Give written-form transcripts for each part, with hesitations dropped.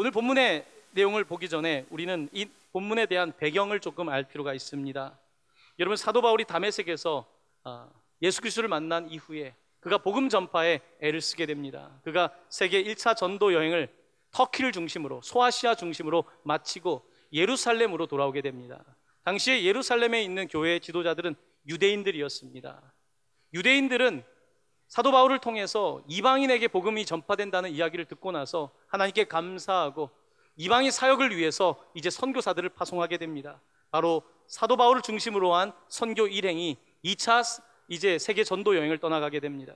오늘 본문의 내용을 보기 전에 우리는 이 본문에 대한 배경을 조금 알 필요가 있습니다. 여러분, 사도 바울이 다메섹에서 예수 그리스도를 만난 이후에 그가 복음 전파에 애를 쓰게 됩니다. 그가 세계 1차 전도 여행을 터키를 중심으로, 소아시아 중심으로 마치고 예루살렘으로 돌아오게 됩니다. 당시에 예루살렘에 있는 교회의 지도자들은 유대인들이었습니다. 유대인들은 사도 바울을 통해서 이방인에게 복음이 전파된다는 이야기를 듣고 나서 하나님께 감사하고 이방인 사역을 위해서 이제 선교사들을 파송하게 됩니다. 바로 사도 바울을 중심으로 한 선교 일행이 2차 이제 세계 전도 여행을 떠나가게 됩니다.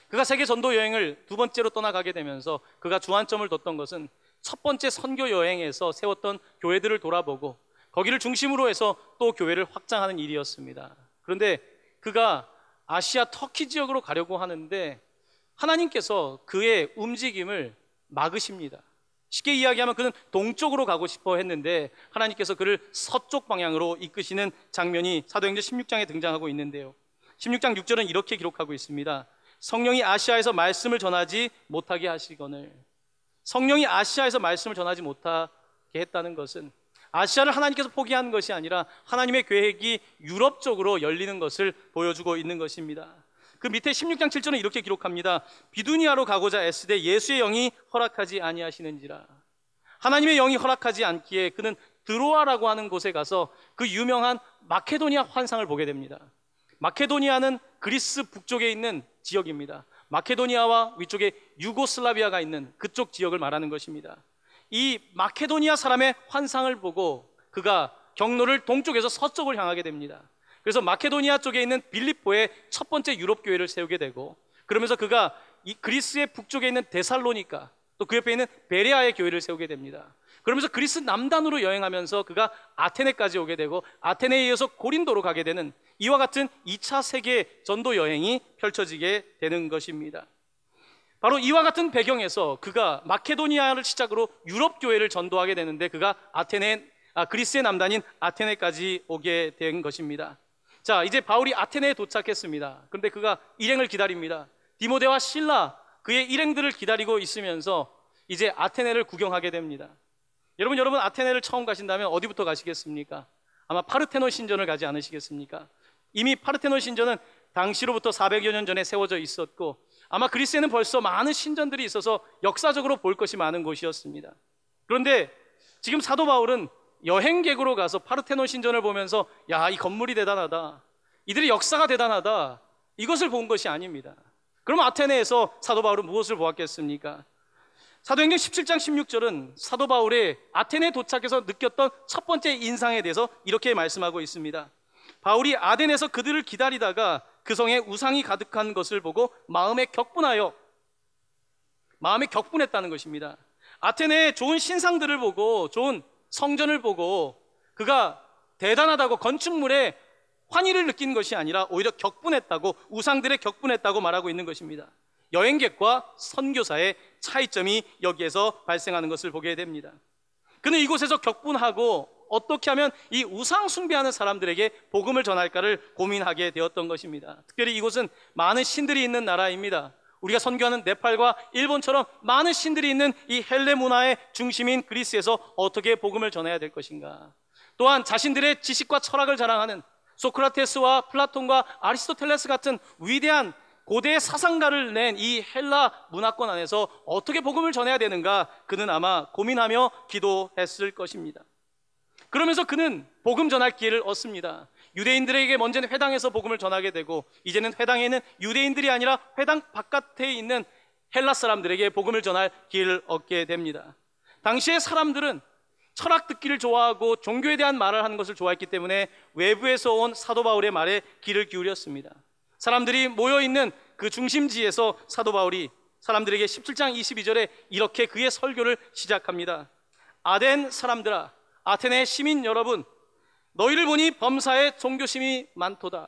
그가 세계 전도 여행을 두 번째로 떠나가게 되면서 그가 주안점을 뒀던 것은 첫 번째 선교 여행에서 세웠던 교회들을 돌아보고 거기를 중심으로 해서 또 교회를 확장하는 일이었습니다. 그런데 그가 아시아 터키 지역으로 가려고 하는데 하나님께서 그의 움직임을 막으십니다. 쉽게 이야기하면 그는 동쪽으로 가고 싶어 했는데 하나님께서 그를 서쪽 방향으로 이끄시는 장면이 사도행전 16장에 등장하고 있는데요, 16장 6절은 이렇게 기록하고 있습니다. 성령이 아시아에서 말씀을 전하지 못하게 하시거늘. 성령이 아시아에서 말씀을 전하지 못하게 했다는 것은 아시아를 하나님께서 포기한 것이 아니라 하나님의 계획이 유럽 쪽으로 열리는 것을 보여주고 있는 것입니다. 그 밑에 16장 7절은 이렇게 기록합니다. 비두니아로 가고자 애쓰되 예수의 영이 허락하지 아니하시는지라. 하나님의 영이 허락하지 않기에 그는 드로아라고 하는 곳에 가서 그 유명한 마케도니아 환상을 보게 됩니다. 마케도니아는 그리스 북쪽에 있는 지역입니다. 마케도니아와 위쪽에 유고슬라비아가 있는 그쪽 지역을 말하는 것입니다. 이 마케도니아 사람의 환상을 보고 그가 경로를 동쪽에서 서쪽을 향하게 됩니다. 그래서 마케도니아 쪽에 있는 빌립보에 첫 번째 유럽 교회를 세우게 되고, 그러면서 그가 이 그리스의 북쪽에 있는 데살로니가, 또 그 옆에 있는 베레아의 교회를 세우게 됩니다. 그러면서 그리스 남단으로 여행하면서 그가 아테네까지 오게 되고, 아테네에 이어서 고린도로 가게 되는 이와 같은 2차 세계 전도 여행이 펼쳐지게 되는 것입니다. 바로 이와 같은 배경에서 그가 마케도니아를 시작으로 유럽 교회를 전도하게 되는데 그가 그리스의 남단인 아테네까지 오게 된 것입니다. 자, 이제 바울이 아테네에 도착했습니다. 그런데 그가 일행을 기다립니다. 디모데와 실라, 그의 일행들을 기다리고 있으면서 이제 아테네를 구경하게 됩니다. 여러분 아테네를 처음 가신다면 어디부터 가시겠습니까? 아마 파르테논 신전을 가지 않으시겠습니까? 이미 파르테논 신전은 당시로부터 400여 년 전에 세워져 있었고, 아마 그리스에는 벌써 많은 신전들이 있어서 역사적으로 볼 것이 많은 곳이었습니다. 그런데 지금 사도 바울은 여행객으로 가서 파르테논 신전을 보면서 야, 이 건물이 대단하다, 이들의 역사가 대단하다, 이것을 본 것이 아닙니다. 그럼 아테네에서 사도 바울은 무엇을 보았겠습니까? 사도행전 17장 16절은 사도 바울의 아테네에 도착해서 느꼈던 첫 번째 인상에 대해서 이렇게 말씀하고 있습니다. 바울이 아덴에서 그들을 기다리다가 그 성에 우상이 가득한 것을 보고 마음에 격분했다는 것입니다. 아테네의 좋은 신상들을 보고, 좋은 성전을 보고 그가 대단하다고 건축물에 환희를 느낀 것이 아니라 오히려 격분했다고, 우상들에 격분했다고 말하고 있는 것입니다. 여행객과 선교사의 차이점이 여기에서 발생하는 것을 보게 됩니다. 그는 이곳에서 격분하고 어떻게 하면 이 우상 숭배하는 사람들에게 복음을 전할까를 고민하게 되었던 것입니다. 특별히 이곳은 많은 신들이 있는 나라입니다. 우리가 선교하는 네팔과 일본처럼 많은 신들이 있는 이 헬레 문화의 중심인 그리스에서 어떻게 복음을 전해야 될 것인가. 또한 자신들의 지식과 철학을 자랑하는 소크라테스와 플라톤과 아리스토텔레스 같은 위대한 고대 사상가를 낸 이 헬라 문화권 안에서 어떻게 복음을 전해야 되는가, 그는 아마 고민하며 기도했을 것입니다. 그러면서 그는 복음 전할 기회를 얻습니다. 유대인들에게 먼저는 회당에서 복음을 전하게 되고, 이제는 회당에 있는 유대인들이 아니라 회당 바깥에 있는 헬라 사람들에게 복음을 전할 기회를 얻게 됩니다. 당시의 사람들은 철학 듣기를 좋아하고 종교에 대한 말을 하는 것을 좋아했기 때문에 외부에서 온 사도 바울의 말에 귀를 기울였습니다. 사람들이 모여있는 그 중심지에서 사도 바울이 사람들에게 17장 22절에 이렇게 그의 설교를 시작합니다. 아덴 사람들아, 아테네 시민 여러분, 너희를 보니 범사에 종교심이 많도다.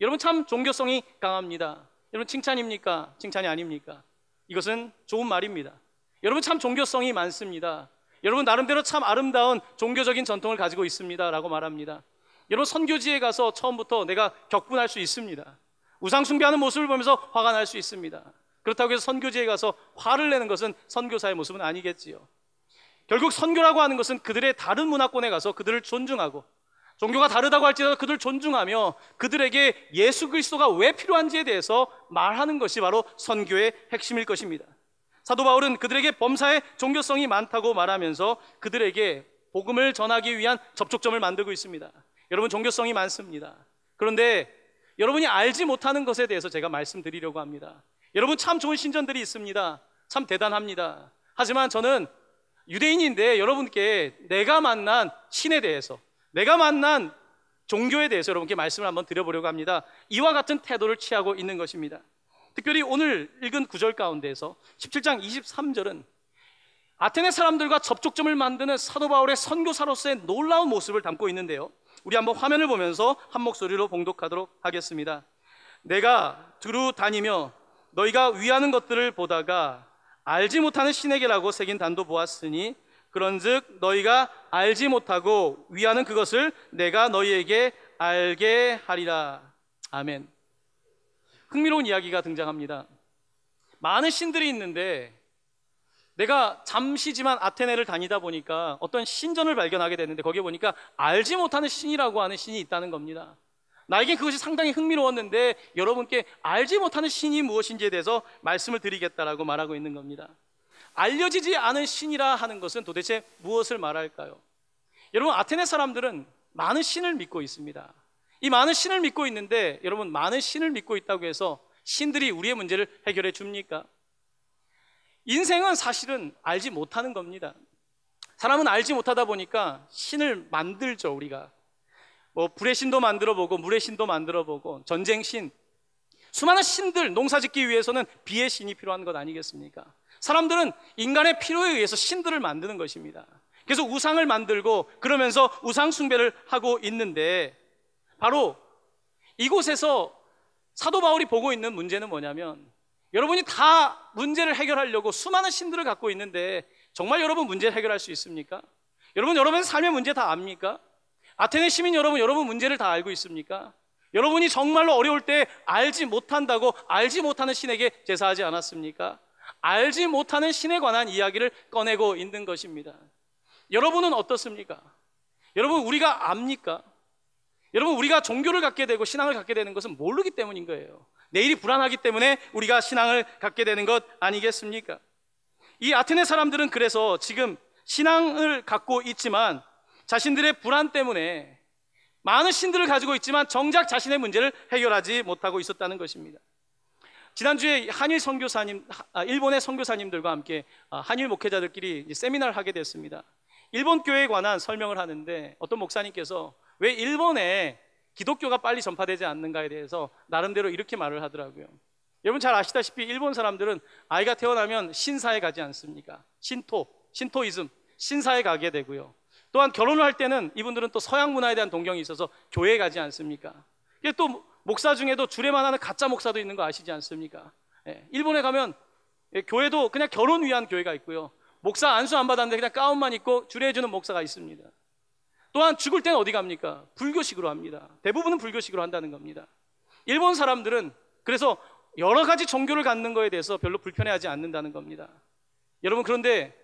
여러분, 참 종교성이 강합니다. 여러분, 칭찬입니까? 칭찬이 아닙니까? 이것은 좋은 말입니다. 여러분, 참 종교성이 많습니다. 여러분, 나름대로 참 아름다운 종교적인 전통을 가지고 있습니다 라고 말합니다. 여러분, 선교지에 가서 처음부터 내가 격분할 수 있습니다. 우상 숭배하는 모습을 보면서 화가 날 수 있습니다. 그렇다고 해서 선교지에 가서 화를 내는 것은 선교사의 모습은 아니겠지요. 결국 선교라고 하는 것은 그들의 다른 문화권에 가서 그들을 존중하고, 종교가 다르다고 할지라도 그들을 존중하며 그들에게 예수 그리스도가 왜 필요한지에 대해서 말하는 것이 바로 선교의 핵심일 것입니다. 사도 바울은 그들에게 범사에 종교성이 많다고 말하면서 그들에게 복음을 전하기 위한 접촉점을 만들고 있습니다. 여러분, 종교성이 많습니다. 그런데 여러분이 알지 못하는 것에 대해서 제가 말씀드리려고 합니다. 여러분, 참 좋은 신전들이 있습니다. 참 대단합니다. 하지만 저는 유대인인데 여러분께 내가 만난 신에 대해서, 내가 만난 종교에 대해서 여러분께 말씀을 한번 드려보려고 합니다. 이와 같은 태도를 취하고 있는 것입니다. 특별히 오늘 읽은 구절 가운데에서 17장 23절은 아테네 사람들과 접촉점을 만드는 사도 바울의 선교사로서의 놀라운 모습을 담고 있는데요, 우리 한번 화면을 보면서 한 목소리로 봉독하도록 하겠습니다. 내가 두루 다니며 너희가 위하는 것들을 보다가 알지 못하는 신에게라고 새긴 단도 보았으니 그런즉 너희가 알지 못하고 위하는 그것을 내가 너희에게 알게 하리라. 아멘. 흥미로운 이야기가 등장합니다. 많은 신들이 있는데 내가 잠시지만 아테네를 다니다 보니까 어떤 신전을 발견하게 됐는데 거기에 보니까 알지 못하는 신이라고 하는 신이 있다는 겁니다. 나에겐 그것이 상당히 흥미로웠는데 여러분께 알지 못하는 신이 무엇인지에 대해서 말씀을 드리겠다라고 말하고 있는 겁니다. 알려지지 않은 신이라 하는 것은 도대체 무엇을 말할까요? 여러분, 아테네 사람들은 많은 신을 믿고 있습니다. 이 많은 신을 믿고 있는데 여러분, 많은 신을 믿고 있다고 해서 신들이 우리의 문제를 해결해 줍니까? 인생은 사실은 알지 못하는 겁니다. 사람은 알지 못하다 보니까 신을 만들죠. 우리가 불의 신도 만들어보고 물의 신도 만들어보고 전쟁 신, 수많은 신들, 농사짓기 위해서는 비의 신이 필요한 것 아니겠습니까? 사람들은 인간의 필요에 의해서 신들을 만드는 것입니다. 그래서 우상을 만들고 그러면서 우상 숭배를 하고 있는데, 바로 이곳에서 사도 바울이 보고 있는 문제는 뭐냐면, 여러분이 다 문제를 해결하려고 수많은 신들을 갖고 있는데 정말 여러분 문제를 해결할 수 있습니까? 여러분의 삶의 문제 다 압니까? 아테네 시민 여러분 문제를 다 알고 있습니까? 여러분이 정말로 어려울 때 알지 못한다고 알지 못하는 신에게 제사하지 않았습니까? 알지 못하는 신에 관한 이야기를 꺼내고 있는 것입니다. 여러분은 어떻습니까? 여러분, 우리가 압니까? 여러분, 우리가 종교를 갖게 되고 신앙을 갖게 되는 것은 모르기 때문인 거예요. 내일이 불안하기 때문에 우리가 신앙을 갖게 되는 것 아니겠습니까? 이 아테네 사람들은 그래서 지금 신앙을 갖고 있지만 자신들의 불안 때문에 많은 신들을 가지고 있지만 정작 자신의 문제를 해결하지 못하고 있었다는 것입니다. 지난주에 일본의 선교사님들과 함께 한일 목회자들끼리 세미나를 하게 됐습니다. 일본 교회에 관한 설명을 하는데 어떤 목사님께서 왜 일본에 기독교가 빨리 전파되지 않는가에 대해서 나름대로 이렇게 말을 하더라고요. 여러분 잘 아시다시피 일본 사람들은 아이가 태어나면 신사에 가지 않습니까? 신토이즘, 신사에 가게 되고요. 또한 결혼을 할 때는 이분들은 또 서양 문화에 대한 동경이 있어서 교회에 가지 않습니까? 또 목사 중에도 주례만 하는 가짜 목사도 있는 거 아시지 않습니까? 일본에 가면 교회도 그냥 결혼 위한 교회가 있고요, 목사 안수 안 받았는데 그냥 가운만 입고 주례해주는 목사가 있습니다. 또한 죽을 때는 어디 갑니까? 불교식으로 합니다. 대부분은 불교식으로 한다는 겁니다. 일본 사람들은 그래서 여러 가지 종교를 갖는 거에 대해서 별로 불편해하지 않는다는 겁니다. 여러분, 그런데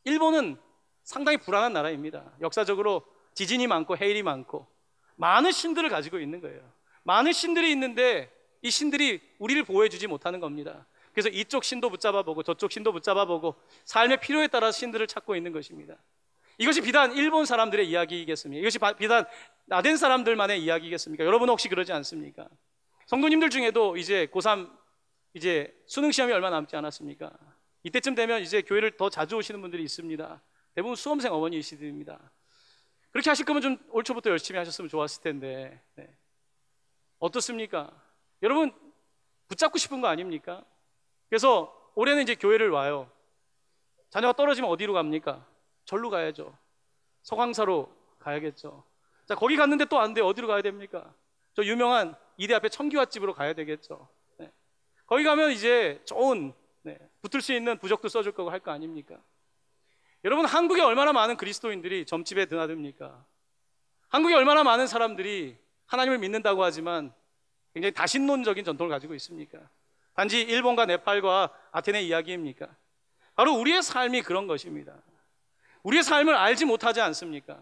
일본은 상당히 불안한 나라입니다. 역사적으로 지진이 많고 해일이 많고 많은 신들을 가지고 있는 거예요. 많은 신들이 있는데 이 신들이 우리를 보호해주지 못하는 겁니다. 그래서 이쪽 신도 붙잡아보고 저쪽 신도 붙잡아보고 삶의 필요에 따라 신들을 찾고 있는 것입니다. 이것이 비단 일본 사람들의 이야기이겠습니까? 이것이 비단 아덴 사람들만의 이야기겠습니까? 여러분은 혹시 그러지 않습니까? 성도님들 중에도 이제 고3 이제 수능 시험이 얼마 남지 않았습니까? 이때쯤 되면 이제 교회를 더 자주 오시는 분들이 있습니다. 대부분 수험생 어머니이시들입니다. 그렇게 하실 거면 좀 올 초부터 열심히 하셨으면 좋았을 텐데, 어떻습니까? 여러분 붙잡고 싶은 거 아닙니까? 그래서 올해는 이제 교회를 와요. 자녀가 떨어지면 어디로 갑니까? 절로 가야죠. 서광사로 가야겠죠. 자, 거기 갔는데 또 안 돼. 어디로 가야 됩니까? 저 유명한 이대 앞에 청기화집으로 가야 되겠죠. 거기 가면 이제 좋은 붙을 수 있는 부적도 써줄 거고 할 거 아닙니까? 여러분, 한국에 얼마나 많은 그리스도인들이 점집에 드나듭니까? 한국에 얼마나 많은 사람들이 하나님을 믿는다고 하지만 굉장히 다신론적인 전통을 가지고 있습니까? 단지 일본과 네팔과 아테네 이야기입니까? 바로 우리의 삶이 그런 것입니다. 우리의 삶을 알지 못하지 않습니까?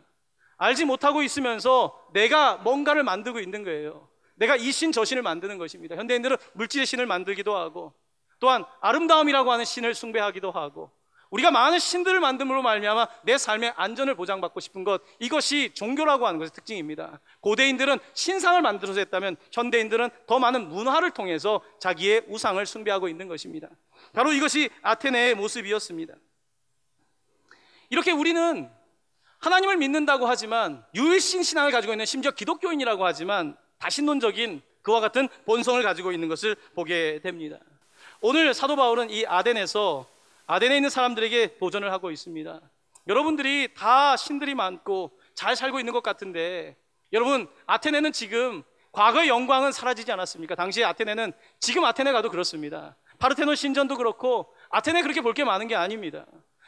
알지 못하고 있으면서 내가 뭔가를 만들고 있는 거예요. 내가 이 신 저 신을 만드는 것입니다. 현대인들은 물질의 신을 만들기도 하고, 또한 아름다움이라고 하는 신을 숭배하기도 하고, 우리가 많은 신들을 만듦으로 말미암아 내 삶의 안전을 보장받고 싶은 것, 이것이 종교라고 하는 것의 특징입니다. 고대인들은 신상을 만들어서 했다면 현대인들은 더 많은 문화를 통해서 자기의 우상을 숭배하고 있는 것입니다. 바로 이것이 아테네의 모습이었습니다. 이렇게 우리는 하나님을 믿는다고 하지만, 유일신 신앙을 가지고 있는, 심지어 기독교인이라고 하지만 다신론적인 그와 같은 본성을 가지고 있는 것을 보게 됩니다. 오늘 사도 바울은 이 아덴에 있는 사람들에게 도전을 하고 있습니다. 여러분들이 다 신들이 많고 잘 살고 있는 것 같은데, 여러분, 아테네는 지금 과거의 영광은 사라지지 않았습니까? 당시에 아테네는, 지금 아테네 가도 그렇습니다. 파르테논 신전도 그렇고 아테네 그렇게 볼 게 많은 게 아닙니다.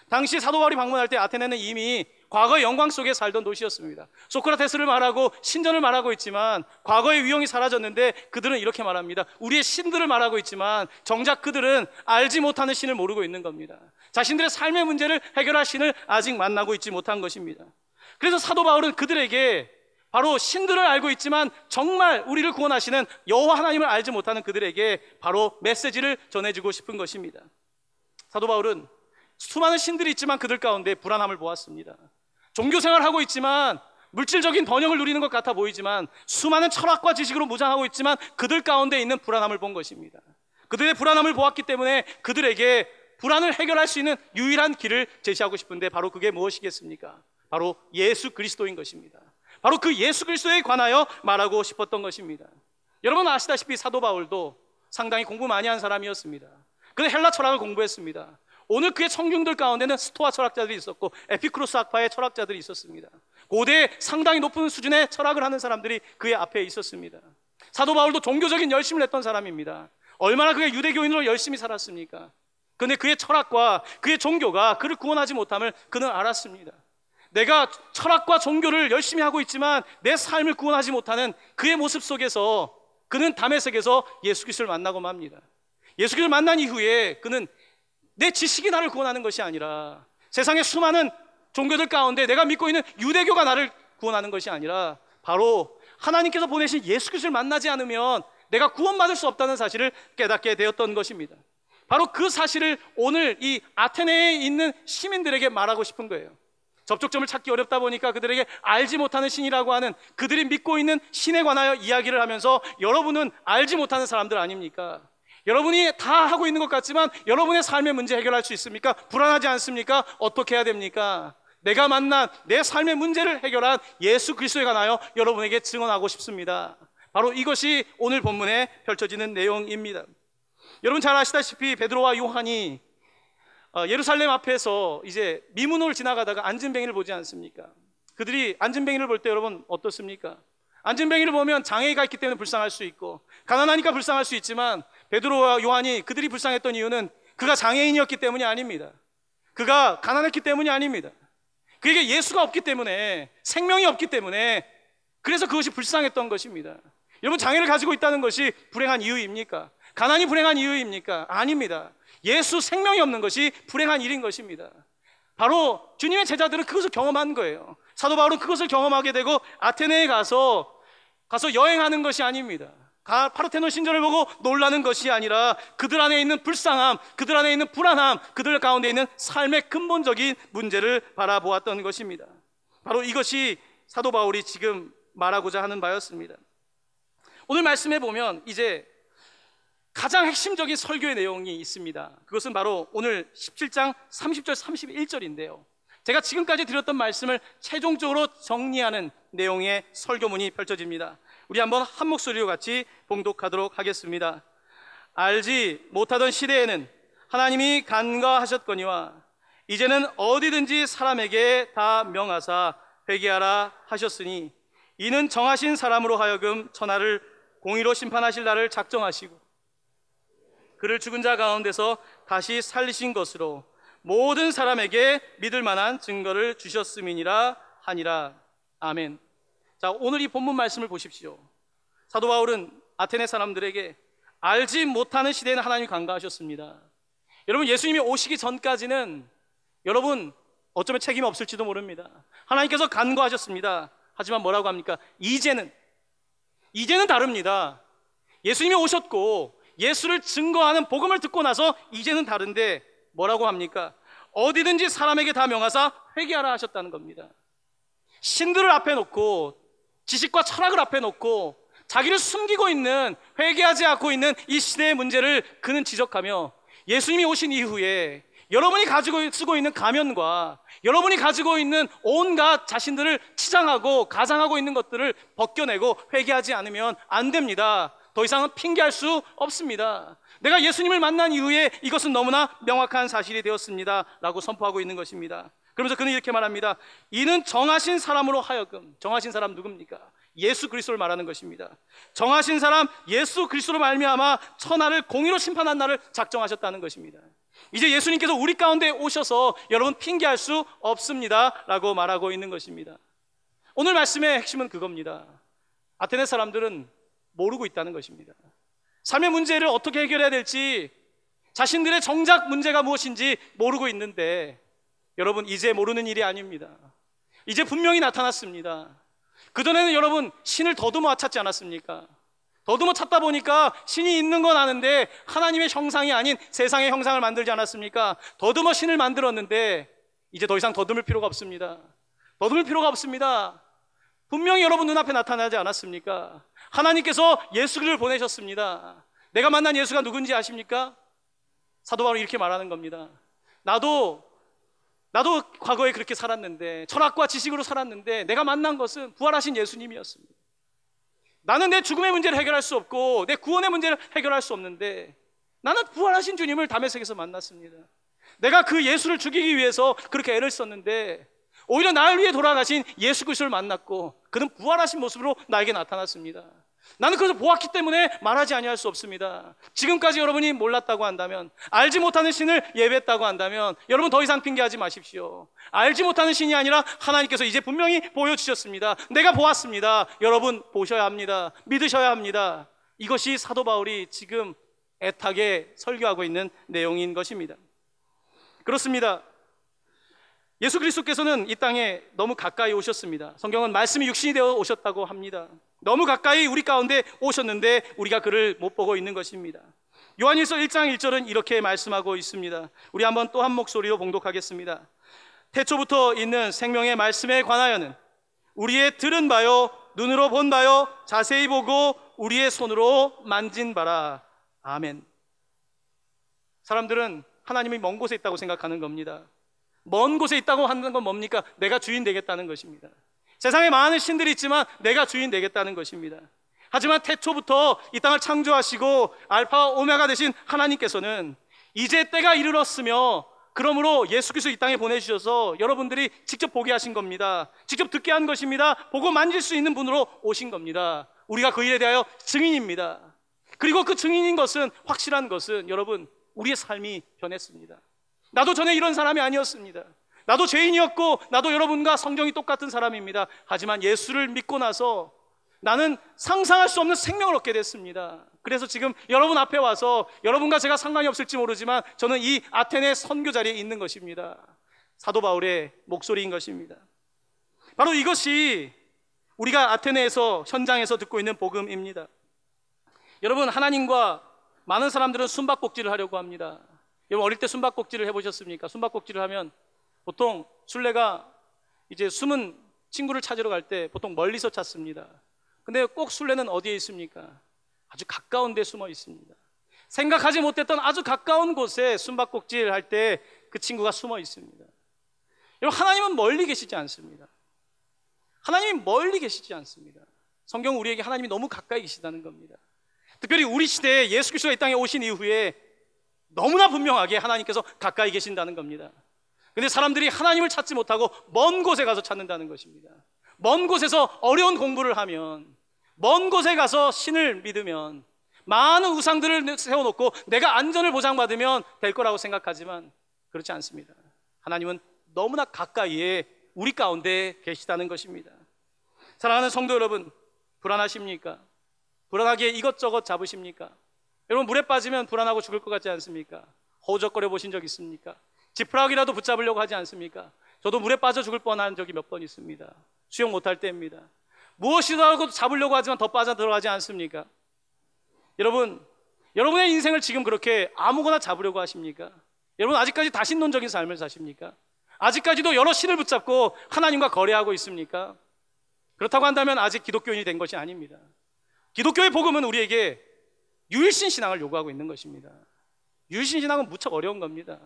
당시 사도 바울이 방문할 때 아테네는 이미 과거의 영광 속에 살던 도시였습니다. 소크라테스를 말하고 신전을 말하고 있지만 과거의 위용이 사라졌는데, 그들은 이렇게 말합니다. 우리의 신들을 말하고 있지만 정작 그들은 알지 못하는 신을 모르고 있는 겁니다. 자신들의 삶의 문제를 해결할 신을 아직 만나고 있지 못한 것입니다. 그래서 사도 바울은 그들에게, 바로 신들을 알고 있지만 정말 우리를 구원하시는 여호와 하나님을 알지 못하는 그들에게 바로 메시지를 전해주고 싶은 것입니다. 사도 바울은 수많은 신들이 있지만 그들 가운데 불안함을 보았습니다. 종교생활을 하고 있지만, 물질적인 번영을 누리는 것 같아 보이지만, 수많은 철학과 지식으로 무장하고 있지만 그들 가운데 있는 불안함을 본 것입니다. 그들의 불안함을 보았기 때문에 그들에게 불안을 해결할 수 있는 유일한 길을 제시하고 싶은데, 바로 그게 무엇이겠습니까? 바로 예수 그리스도인 것입니다. 바로 그 예수 그리스도에 관하여 말하고 싶었던 것입니다. 여러분 아시다시피 사도 바울도 상당히 공부 많이 한 사람이었습니다. 그는 헬라 철학을 공부했습니다. 오늘 그의 청중들 가운데는 스토아 철학자들이 있었고 에피쿠로스 학파의 철학자들이 있었습니다. 고대 상당히 높은 수준의 철학을 하는 사람들이 그의 앞에 있었습니다. 사도 바울도 종교적인 열심을 했던 사람입니다. 얼마나 그의 유대교인으로 열심히 살았습니까? 그런데 그의 철학과 그의 종교가 그를 구원하지 못함을 그는 알았습니다. 내가 철학과 종교를 열심히 하고 있지만 내 삶을 구원하지 못하는 그의 모습 속에서 그는 다메섹에서 예수 그리스도를 만나고 맙니다. 예수 그리스도를 만난 이후에 그는 내 지식이 나를 구원하는 것이 아니라, 세상의 수많은 종교들 가운데 내가 믿고 있는 유대교가 나를 구원하는 것이 아니라, 바로 하나님께서 보내신 예수 그리스도를 만나지 않으면 내가 구원받을 수 없다는 사실을 깨닫게 되었던 것입니다. 바로 그 사실을 오늘 이 아테네에 있는 시민들에게 말하고 싶은 거예요. 접촉점을 찾기 어렵다 보니까 그들에게 알지 못하는 신이라고 하는, 그들이 믿고 있는 신에 관하여 이야기를 하면서, 여러분은 알지 못하는 사람들 아닙니까? 여러분이 다 하고 있는 것 같지만 여러분의 삶의 문제 해결할 수 있습니까? 불안하지 않습니까? 어떻게 해야 됩니까? 내가 만난 내 삶의 문제를 해결한 예수 그리스도에 관하여 여러분에게 증언하고 싶습니다. 바로 이것이 오늘 본문에 펼쳐지는 내용입니다. 여러분 잘 아시다시피 베드로와 요한이 예루살렘 앞에서 이제 미문호를 지나가다가 안진뱅이를 보지 않습니까? 그들이 안진뱅이를 볼 때 여러분 어떻습니까? 안진뱅이를 보면 장애가 있기 때문에 불쌍할 수 있고, 가난하니까 불쌍할 수 있지만, 베드로와 요한이 그들이 불쌍했던 이유는 그가 장애인이었기 때문이 아닙니다. 그가 가난했기 때문이 아닙니다. 그에게 예수가 없기 때문에, 생명이 없기 때문에, 그래서 그것이 불쌍했던 것입니다. 여러분, 장애를 가지고 있다는 것이 불행한 이유입니까? 가난이 불행한 이유입니까? 아닙니다. 예수 생명이 없는 것이 불행한 일인 것입니다. 바로 주님의 제자들은 그것을 경험한 거예요. 사도 바울은 그것을 경험하게 되고 아테네에 가서 여행하는 것이 아닙니다. 파르테논 신전을 보고 놀라는 것이 아니라 그들 안에 있는 불쌍함, 그들 안에 있는 불안함, 그들 가운데 있는 삶의 근본적인 문제를 바라보았던 것입니다. 바로 이것이 사도 바울이 지금 말하고자 하는 바였습니다. 오늘 말씀해 보면 이제 가장 핵심적인 설교의 내용이 있습니다. 그것은 바로 오늘 17장 30절 31절인데요. 제가 지금까지 드렸던 말씀을 최종적으로 정리하는 내용의 설교문이 펼쳐집니다. 우리 한번 한 목소리로 같이 봉독하도록 하겠습니다. 알지 못하던 시대에는 하나님이 간과하셨거니와 이제는 어디든지 사람에게 다 명하사 회개하라 하셨으니 이는 정하신 사람으로 하여금 천하를 공의로 심판하실 날을 작정하시고 그를 죽은 자 가운데서 다시 살리신 것으로 모든 사람에게 믿을 만한 증거를 주셨음이니라 하니라. 아멘. 자, 오늘 이 본문 말씀을 보십시오. 사도 바울은 아테네 사람들에게 알지 못하는 시대에는 하나님이 간과하셨습니다. 여러분, 예수님이 오시기 전까지는 여러분 어쩌면 책임이 없을지도 모릅니다. 하나님께서 간구하셨습니다. 하지만 뭐라고 합니까? 이제는 다릅니다. 예수님이 오셨고 예수를 증거하는 복음을 듣고 나서 이제는 다른데 뭐라고 합니까? 어디든지 사람에게 다 명하사 회개하라 하셨다는 겁니다. 신들을 앞에 놓고 지식과 철학을 앞에 놓고 자기를 숨기고 있는, 회개하지 않고 있는 이 시대의 문제를 그는 지적하며 예수님이 오신 이후에 여러분이 가지고 쓰고 있는 가면과 여러분이 가지고 있는 온갖 자신들을 치장하고 가장하고 있는 것들을 벗겨내고 회개하지 않으면 안 됩니다. 더 이상은 핑계할 수 없습니다. 내가 예수님을 만난 이후에 이것은 너무나 명확한 사실이 되었습니다 라고 선포하고 있는 것입니다. 그러면서 그는 이렇게 말합니다. 이는 정하신 사람으로 하여금, 정하신 사람 누굽니까? 예수 그리스도를 말하는 것입니다. 정하신 사람 예수 그리스도로 말미암아 천하를 공의로 심판한 날을 작정하셨다는 것입니다. 이제 예수님께서 우리 가운데 오셔서 여러분 핑계할 수 없습니다 라고 말하고 있는 것입니다. 오늘 말씀의 핵심은 그겁니다. 아테네 사람들은 모르고 있다는 것입니다. 삶의 문제를 어떻게 해결해야 될지, 자신들의 정작 문제가 무엇인지 모르고 있는데, 여러분 이제 모르는 일이 아닙니다. 이제 분명히 나타났습니다. 그전에는 여러분 신을 더듬어 찾지 않았습니까? 더듬어 찾다 보니까 신이 있는 건 아는데 하나님의 형상이 아닌 세상의 형상을 만들지 않았습니까? 더듬어 신을 만들었는데 이제 더 이상 더듬을 필요가 없습니다. 더듬을 필요가 없습니다. 분명히 여러분 눈앞에 나타나지 않았습니까? 하나님께서 예수를 보내셨습니다. 내가 만난 예수가 누군지 아십니까? 사도 바울이 이렇게 말하는 겁니다. 나도 과거에 그렇게 살았는데, 철학과 지식으로 살았는데 내가 만난 것은 부활하신 예수님이었습니다. 나는 내 죽음의 문제를 해결할 수 없고 내 구원의 문제를 해결할 수 없는데 나는 부활하신 주님을 다메섹에서 만났습니다. 내가 그 예수를 죽이기 위해서 그렇게 애를 썼는데 오히려 나를 위해 돌아가신 예수 그리스도를 만났고 그는 부활하신 모습으로 나에게 나타났습니다. 나는 그것을 보았기 때문에 말하지 아니할 수 없습니다. 지금까지 여러분이 몰랐다고 한다면, 알지 못하는 신을 예배했다고 한다면 여러분 더 이상 핑계하지 마십시오. 알지 못하는 신이 아니라 하나님께서 이제 분명히 보여주셨습니다. 내가 보았습니다. 여러분 보셔야 합니다. 믿으셔야 합니다. 이것이 사도 바울이 지금 애타게 설교하고 있는 내용인 것입니다. 그렇습니다. 예수 그리스도께서는 이 땅에 너무 가까이 오셨습니다. 성경은 말씀이 육신이 되어 오셨다고 합니다. 너무 가까이 우리 가운데 오셨는데 우리가 그를 못 보고 있는 것입니다. 요한일서 1장 1절은 이렇게 말씀하고 있습니다. 우리 한번 또 한 목소리로 봉독하겠습니다. 태초부터 있는 생명의 말씀에 관하여는 우리의 들은 바요 눈으로 본 바요 자세히 보고 우리의 손으로 만진 바라. 아멘. 사람들은 하나님이 먼 곳에 있다고 생각하는 겁니다. 먼 곳에 있다고 하는 건 뭡니까? 내가 주인 되겠다는 것입니다. 세상에 많은 신들이 있지만 내가 주인 되겠다는 것입니다. 하지만 태초부터 이 땅을 창조하시고 알파와 오메가 되신 하나님께서는 이제 때가 이르렀으며 그러므로 예수 그리스도 이 땅에 보내주셔서 여러분들이 직접 보게 하신 겁니다. 직접 듣게 한 것입니다. 보고 만질 수 있는 분으로 오신 겁니다. 우리가 그 일에 대하여 증인입니다. 그리고 그 증인인 것은, 확실한 것은 여러분 우리의 삶이 변했습니다. 나도 전에 이런 사람이 아니었습니다. 나도 죄인이었고 나도 여러분과 성정이 똑같은 사람입니다. 하지만 예수를 믿고 나서 나는 상상할 수 없는 생명을 얻게 됐습니다. 그래서 지금 여러분 앞에 와서 여러분과 제가 상관이 없을지 모르지만 저는 이 아테네 선교 자리에 있는 것입니다. 사도 바울의 목소리인 것입니다. 바로 이것이 우리가 아테네에서 현장에서 듣고 있는 복음입니다. 여러분, 하나님과 많은 사람들은 숨바꼭질을 하려고 합니다. 여러분 어릴 때 숨바꼭질을 해보셨습니까? 숨바꼭질을 하면 보통 술래가 이제 숨은 친구를 찾으러 갈 때 보통 멀리서 찾습니다. 근데 꼭 술래는 어디에 있습니까? 아주 가까운 데 숨어 있습니다. 생각하지 못했던 아주 가까운 곳에 숨바꼭질 할 때 그 친구가 숨어 있습니다. 여러분, 하나님은 멀리 계시지 않습니다. 하나님이 멀리 계시지 않습니다. 성경은 우리에게 하나님이 너무 가까이 계시다는 겁니다. 특별히 우리 시대에 예수 그리스도가 이 땅에 오신 이후에 너무나 분명하게 하나님께서 가까이 계신다는 겁니다. 근데 사람들이 하나님을 찾지 못하고 먼 곳에 가서 찾는다는 것입니다. 먼 곳에서 어려운 공부를 하면, 먼 곳에 가서 신을 믿으면, 많은 우상들을 세워놓고 내가 안전을 보장받으면 될 거라고 생각하지만 그렇지 않습니다. 하나님은 너무나 가까이에 우리 가운데 계시다는 것입니다. 사랑하는 성도 여러분, 불안하십니까? 불안하게 이것저것 잡으십니까? 여러분, 물에 빠지면 불안하고 죽을 것 같지 않습니까? 허우적거려 보신 적 있습니까? 지푸라기라도 붙잡으려고 하지 않습니까? 저도 물에 빠져 죽을 뻔한 적이 몇 번 있습니다. 수영 못할 때입니다. 무엇이라도 잡으려고 하지만 더 빠져 들어가지 않습니까? 여러분, 여러분의 인생을 지금 그렇게 아무거나 잡으려고 하십니까? 여러분 아직까지 다신론적인 삶을 사십니까? 아직까지도 여러 신을 붙잡고 하나님과 거래하고 있습니까? 그렇다고 한다면 아직 기독교인이 된 것이 아닙니다. 기독교의 복음은 우리에게 유일신 신앙을 요구하고 있는 것입니다. 유일신 신앙은 무척 어려운 겁니다.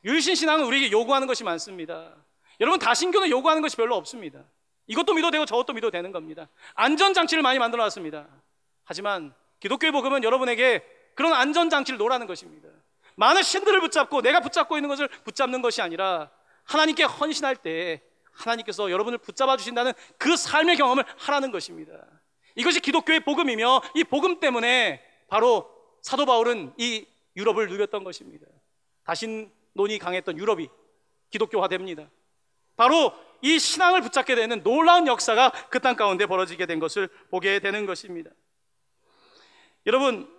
유일신 신앙은 우리에게 요구하는 것이 많습니다. 여러분 다신교는 요구하는 것이 별로 없습니다. 이것도 믿어도 되고 저것도 믿어도 되는 겁니다. 안전장치를 많이 만들어 놨습니다. 하지만 기독교의 복음은 여러분에게 그런 안전장치를 놓으라는 것입니다. 많은 신들을 붙잡고 내가 붙잡고 있는 것을 붙잡는 것이 아니라 하나님께 헌신할 때 하나님께서 여러분을 붙잡아 주신다는 그 삶의 경험을 하라는 것입니다. 이것이 기독교의 복음이며 이 복음 때문에 바로 사도 바울은 이 유럽을 누볐던 것입니다. 다신론이 강했던 유럽이 기독교화됩니다. 바로 이 신앙을 붙잡게 되는 놀라운 역사가 그 땅 가운데 벌어지게 된 것을 보게 되는 것입니다. 여러분,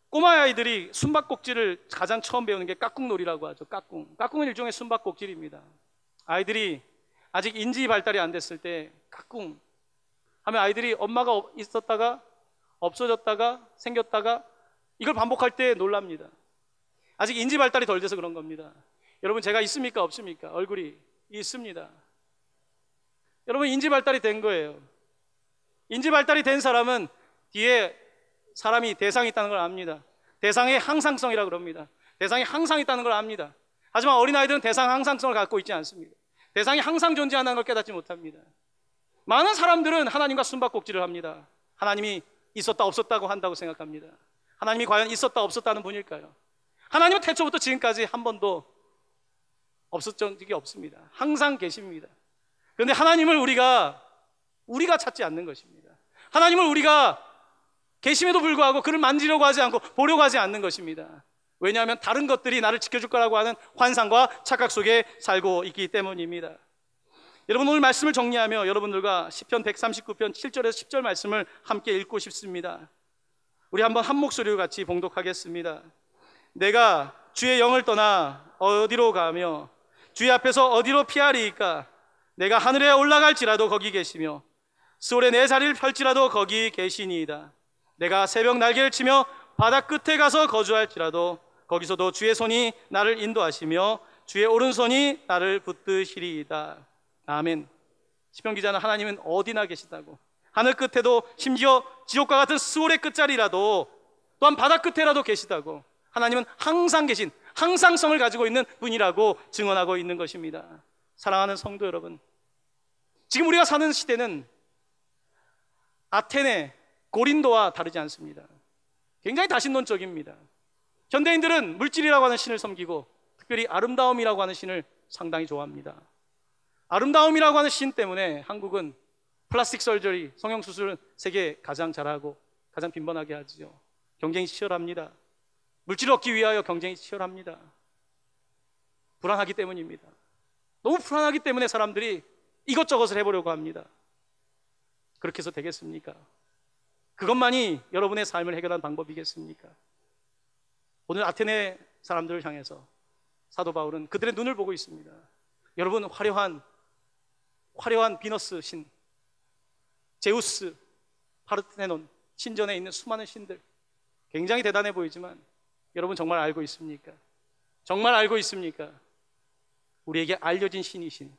꼬마 아이들이 숨바꼭질을 가장 처음 배우는 게 깍꿍놀이라고 하죠. 깍꿍은 일종의 숨바꼭질입니다. 아이들이 아직 인지 발달이 안 됐을 때 깍꿍 하면 아이들이 엄마가 있었다가 없어졌다가 생겼다가 이걸 반복할 때 놀랍니다. 아직 인지 발달이 덜 돼서 그런 겁니다. 여러분 제가 있습니까 없습니까? 얼굴이 있습니다. 여러분 인지 발달이 된 거예요. 인지 발달이 된 사람은 뒤에 사람이 대상이 있다는 걸 압니다. 대상의 항상성이라고 그럽니다. 대상이 항상 있다는 걸 압니다. 하지만 어린아이들은 대상 항상성을 갖고 있지 않습니다. 대상이 항상 존재한다는 걸 깨닫지 못합니다. 많은 사람들은 하나님과 숨바꼭질을 합니다. 하나님이 있었다 없었다고 한다고 생각합니다. 하나님이 과연 있었다 없었다는 분일까요? 하나님은 태초부터 지금까지 한 번도 없었던 적이 없습니다. 항상 계십니다. 그런데 하나님을 우리가 찾지 않는 것입니다. 하나님을 우리가 계심에도 불구하고 그를 만지려고 하지 않고 보려고 하지 않는 것입니다. 왜냐하면 다른 것들이 나를 지켜줄 거라고 하는 환상과 착각 속에 살고 있기 때문입니다. 여러분 오늘 말씀을 정리하며 여러분들과 시편 139편 7절에서 10절 말씀을 함께 읽고 싶습니다. 우리 한번 한 목소리로 같이 봉독하겠습니다. 내가 주의 영을 떠나 어디로 가며 주의 앞에서 어디로 피하리이까? 내가 하늘에 올라갈지라도 거기 계시며 스올에 내 자리를 펼지라도 거기 계시니이다. 내가 새벽 날개를 치며 바다 끝에 가서 거주할지라도 거기서도 주의 손이 나를 인도하시며 주의 오른손이 나를 붙드시리이다. 아멘. 시편 기자는 하나님은 어디나 계시다고, 하늘 끝에도 심지어 지옥과 같은 스올의 끝자리라도 또한 바다 끝에라도 계시다고, 하나님은 항상 계신 항상성을 가지고 있는 분이라고 증언하고 있는 것입니다. 사랑하는 성도 여러분, 지금 우리가 사는 시대는 아테네, 고린도와 다르지 않습니다. 굉장히 다신론적입니다. 현대인들은 물질이라고 하는 신을 섬기고 특별히 아름다움이라고 하는 신을 상당히 좋아합니다. 아름다움이라고 하는 신 때문에 한국은 플라스틱 설저리, 성형수술은 세계 가장 잘하고 가장 빈번하게 하지요. 경쟁이 치열합니다. 물질을 얻기 위하여 경쟁이 치열합니다. 불안하기 때문입니다. 너무 불안하기 때문에 사람들이 이것저것을 해보려고 합니다. 그렇게 해서 되겠습니까? 그것만이 여러분의 삶을 해결하는 방법이겠습니까? 오늘 아테네 사람들을 향해서 사도 바울은 그들의 눈을 보고 있습니다. 여러분 화려한 비너스 신, 제우스, 파르테논, 신전에 있는 수많은 신들 굉장히 대단해 보이지만 여러분 정말 알고 있습니까? 정말 알고 있습니까? 우리에게 알려진 신이신,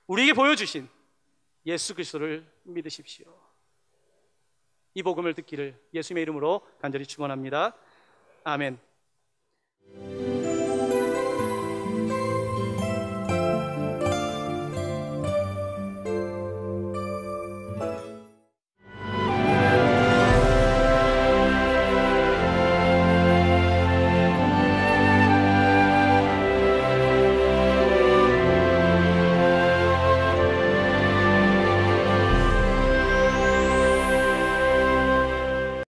우리에게 보여주신 예수 그리스도를 믿으십시오. 이 복음을 듣기를 예수님의 이름으로 간절히 축원합니다. 아멘.